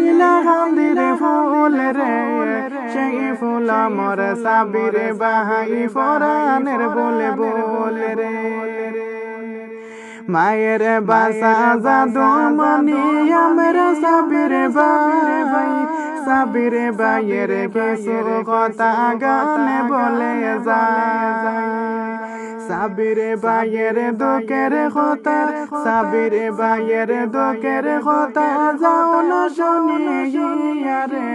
হাইলা হান্দিরে ফুল রে সেই ফুল আমার সাবিরে বাহাই ফরানের বলে বলে রে মায়ের বাসা জাদু মনি আমরা সাবিরে ভাই সাবিরে ভাইয়ের কিছু কথা গানে বলে যায় সাবিরে ভাইয়ের দুঃখের কথা সাবিরে ভাইয়ের দুঃখের কথা যাও না শুনিয়া রে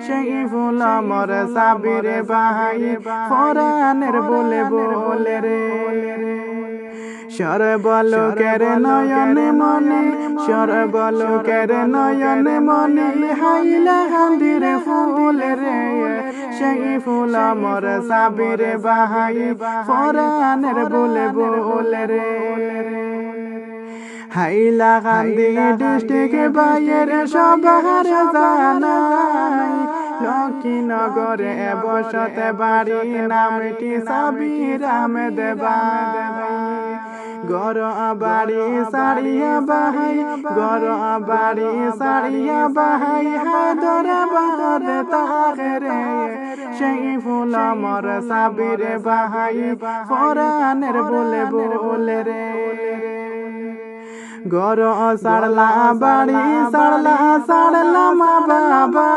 সেই ফুল আমার সাবিরে ভাই ফরানের বলে বলে রে সর্বলোকের নয়নে মনে সর্বলোকের নয়নে মনে হাইলা হান্দিরে ফুল রে সেই ফুল আমার সাবিরে বাহাই ফরানের বলে বলে রে হাইলা হান্দি ডিস্ট্রিক্ট বাইয়ের সবার জানাই লক্ষ্মীনগরে বসতে বাড়ি নামটি সাবির আহমেদ ভাই গর বাড়ি সারিয়া বাহাই গর বাড়ি সারিয়া বাহাই হায়দরাবাদ তাকে রে সেই ফুল আমার সাবিরে বাহাই ফরানের বলে বলে রে গর সারলা বাড়ি সারলা সারলা মা বাবা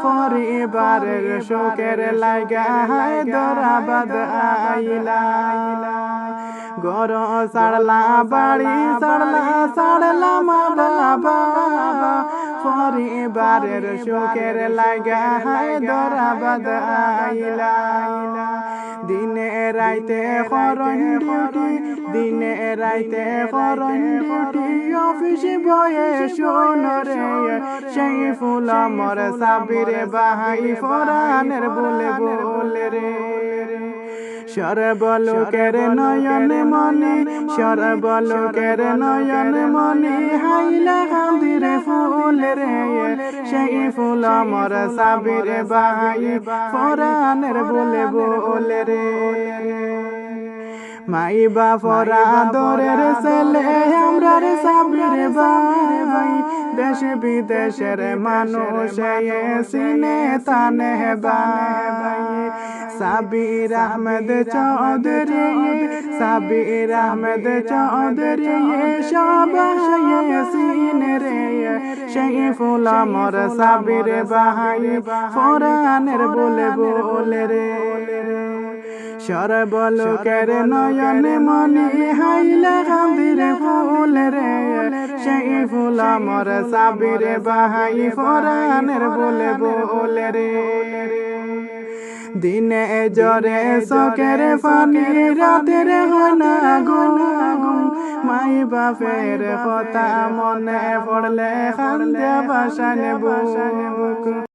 পরিবারের শোকের লাগা হায়দরাবাদ আইলা গর সারলা বাড়ি সারলা সারলা মা বাবা পরিবারের শোকের লাগা হায়দরাবাদ আইলা দিনে রাইতে করন ডিউটি দিনে রাইতে করন ডিউটি অফিসে বয়ে শোনরে সেই ফুল আমার সাবিরে বাহাই ফরানের বলে বলে রে সর্বলোকের নয়নে মনে সর্বলোকের নয়নে মনে হাইলা হান্দিরে ফুল রে সেই ফুল আমার সাবিরে বাহাই ফরানের বলে বলে রে মাই বাপরা দরের ছেলে আমরা রে সাবিরে ভাই দেশ বিদেশের মানুষ সিনে তানে ভাই সাবির আহমেদ চৌধুরী সাবির আহমেদ চৌধুরী সবাই সিনে রে সেই ফুল আমার সাবিরে বাহাই ফরানের বলে বলে রে সর্বলোকের নয়নে মনি হাইলা হান্দিরে ফুল রে সেই ফুল আমার সাবিরে বাহাই ফরানের বলে বলে রে দিনে জরে চোখের পানি রাতের হনা গুম মাই বাপের কথা মনে পড়লে কান্দে ভাসানে বুক